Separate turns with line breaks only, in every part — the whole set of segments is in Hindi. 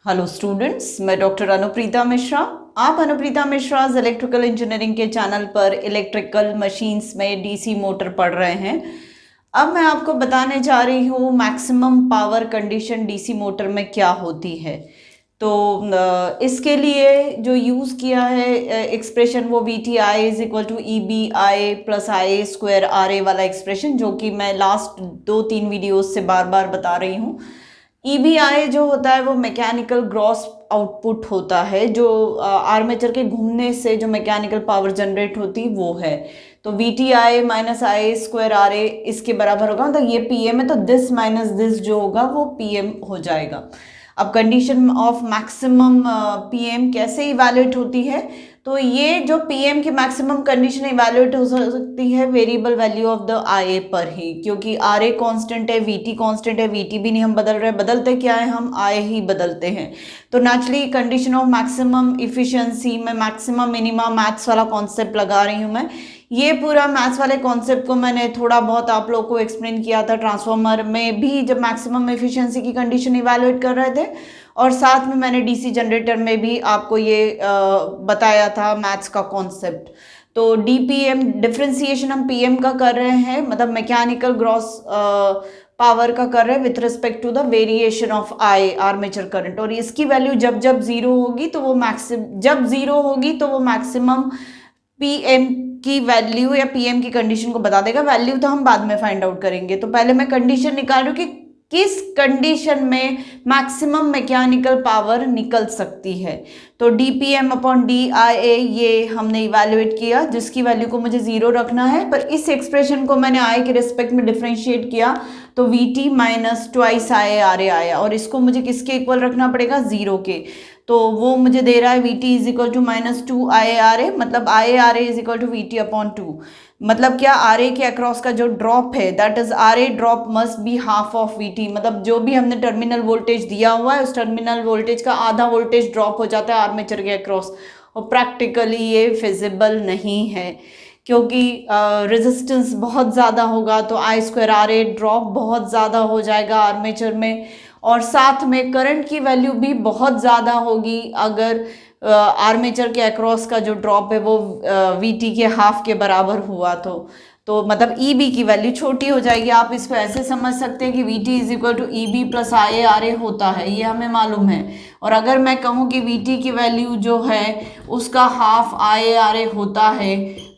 हेलो स्टूडेंट्स, मैं डॉक्टर अनुप्रीता मिश्रा। आप अनुप्रीता मिश्रा इलेक्ट्रिकल इंजीनियरिंग के चैनल पर इलेक्ट्रिकल मशीन्स में डीसी मोटर पढ़ रहे हैं। अब मैं आपको बताने जा रही हूँ maximum power condition DC motor में क्या होती है। तो इसके लिए जो यूज़ किया है एक्सप्रेशन वो V T I is equal to E B I plus I square R A वाला एक्सप्रेशन, जो कि मैं लास्ट 2-3 वीडियोस से बार बार बता रही हूँ। ईबीआई जो होता है वो मैकेनिकल ग्रॉस आउटपुट होता है, जो आर्मेचर के घूमने से जो मैकेनिकल पावर जनरेट होती वो है। तो V T I minus I square R A इसके बराबर होगा, मतलब ये पी एम है तो दिस माइनस दिस जो होगा वो पी एम हो जाएगा। अब कंडीशन ऑफ मैक्सिमम पीएम कैसे इवैल्यूएट होती है, तो ये जो पीएम की मैक्सिमम कंडीशन इवैल्यूएट हो सकती है variable value of the Ra पर ही, क्योंकि आरए कांस्टेंट है, वीटी कांस्टेंट है, वीटी भी नहीं हम बदल रहे, बदलते क्या है हम आरए ही बदलते हैं। तो naturally condition of maximum efficiency में मैक्सिमम मिनिमम मैथ्स वाला कॉन्सेप्ट लगा रही हूँ मैं। ये पूरा मैथ्स वाले कॉन्सेप्ट को मैंने थोड़ा बहुत आप लोग को एक्सप्लेन किया था ट्रांसफार्मर में भी, जब मैक्सिमम एफिशिएंसी की कंडीशन इवैल्यूएट कर रहे थे, और साथ में मैंने डीसी जनरेटर में भी आपको ये बताया था मैथ्स का कॉन्सेप्ट। तो डीपीएम डिफ्रेंसिएशन हम पीएम का कर रहे हैं, मतलब मैकेनिकल ग्रॉस पावर का कर रहे हैं with respect to the variation of I armature current, और इसकी वैल्यू जब जब जीरो होगी तो वो मैक्सिमम पीएम की वैल्यू या पीएम की कंडीशन को बता देगा। वैल्यू तो हम बाद में फाइंड आउट करेंगे, तो पहले मैं कंडीशन निकाल रही हूँ कि किस कंडीशन में मैक्सिमम मैकेनिकल पावर निकल सकती है। तो डीपीएम अपॉन डी आई ए ये हमने इवैल्यूएट किया, जिसकी वैल्यू को मुझे जीरो रखना है, पर इस एक्सप्रेशन को मैंने आई के रिस्पेक्ट में डिफ्रेंशिएट किया तो V T minus twice I R A आया, और इसको मुझे किसके इक्वल रखना पड़ेगा, जीरो के। तो वो मुझे दे रहा है V T is equal to minus two I R A, मतलब I R A is equal to V T upon two. मतलब क्या, आर ए के अक्रॉस का जो ड्रॉप है that is R A drop must be half of V T, मतलब जो भी हमने टर्मिनल वोल्टेज दिया हुआ है उस टर्मिनल वोल्टेज का आधा वोल्टेज ड्रॉप हो जाता है आर्मेचर के अक्रॉस। और प्रैक्टिकली ये फिजिबल नहीं है, क्योंकि रेजिस्टेंस बहुत ज़्यादा होगा तो आई स्क्वायर आर ए ड्रॉप बहुत ज़्यादा हो जाएगा आर्मेचर में, और साथ में करंट की वैल्यू भी बहुत ज़्यादा होगी अगर आर्मेचर के अक्रॉस का जो ड्रॉप है वो वी टी के हाफ के बराबर हुआ तो मतलब ई बी की वैल्यू छोटी हो जाएगी। आप इसको ऐसे समझ सकते हैं कि V T is equal to E B plus I A R A होता है, ये हमें मालूम है। और अगर मैं कहूँ कि वी टी की वैल्यू जो है उसका half I A R A होता है,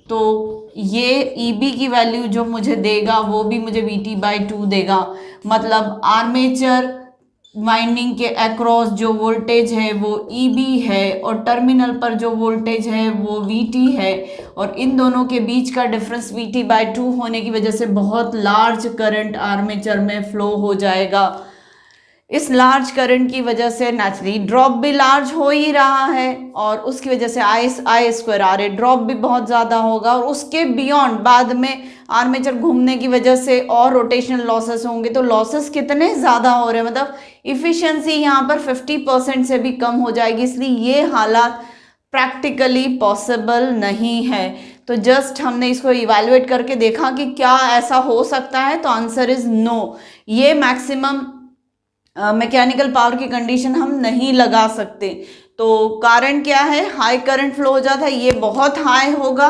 तो ये ई बी की वैल्यू जो मुझे देगा वो भी मुझे वी टी बाई टू देगा। मतलब आर्मेचर वाइंडिंग के अक्रॉस जो वोल्टेज है वो ई बी है, और टर्मिनल पर जो वोल्टेज है वो वी टी है, और इन दोनों के बीच का difference we T by two होने की वजह से बहुत लार्ज करंट आर्मेचर में फ्लो हो जाएगा। इस लार्ज करंट की वजह से नेचुरली ड्रॉप भी लार्ज हो ही रहा है, और उसकी वजह से आई स्क्वायर आर ए ड्रॉप भी बहुत ज़्यादा होगा, और उसके बियॉन्ड बाद में आर्मेचर घूमने की वजह से और रोटेशनल लॉसेस होंगे। तो लॉसेस कितने ज़्यादा हो रहे हैं, मतलब इफ़िशियंसी यहाँ पर 50% से भी कम हो जाएगी, इसलिए ये हालात प्रैक्टिकली पॉसिबल नहीं है। तो जस्ट हमने इसको इवैल्यूएट करके देखा कि क्या ऐसा हो सकता है, तो आंसर इज नो। ये मैक्सिमम मैकेनिकल पावर की कंडीशन हम नहीं लगा सकते। तो कारण क्या है, हाई करंट फ्लो हो जाता है, ये बहुत हाई होगा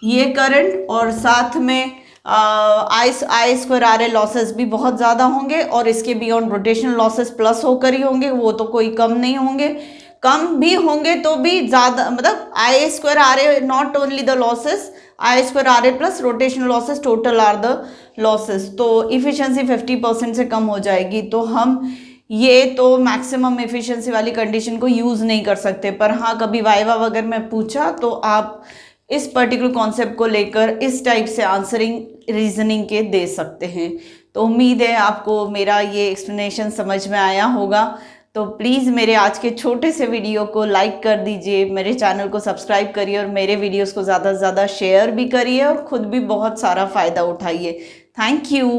ये करंट, और साथ में आई स्क्वायर आर ए लॉसेस भी बहुत ज़्यादा होंगे, और इसके बियॉन्ड रोटेशनल लॉसेस प्लस होकर ही होंगे, वो तो कोई कम नहीं होंगे। कम भी होंगे तो भी ज़्यादा, मतलब I square R A not only the losses, I square R A plus rotational losses total are the losses. तो इफिशियंसी 50% से कम हो जाएगी, तो हम ये तो मैक्सिमम एफिशिएंसी वाली कंडीशन को यूज़ नहीं कर सकते। पर हाँ, कभी वाइवा वगैरह में पूछा तो आप इस पर्टिकुलर कॉन्सेप्ट को लेकर इस टाइप से आंसरिंग रीजनिंग के दे सकते हैं। तो उम्मीद है आपको मेरा ये एक्सप्लेनेशन समझ में आया होगा। तो प्लीज़ मेरे आज के छोटे से वीडियो को लाइक कर दीजिए, मेरे चैनल को सब्सक्राइब करिए, और मेरे वीडियोस को ज़्यादा से ज़्यादा शेयर भी करिए, और ख़ुद भी बहुत सारा फ़ायदा उठाइए। Thank you.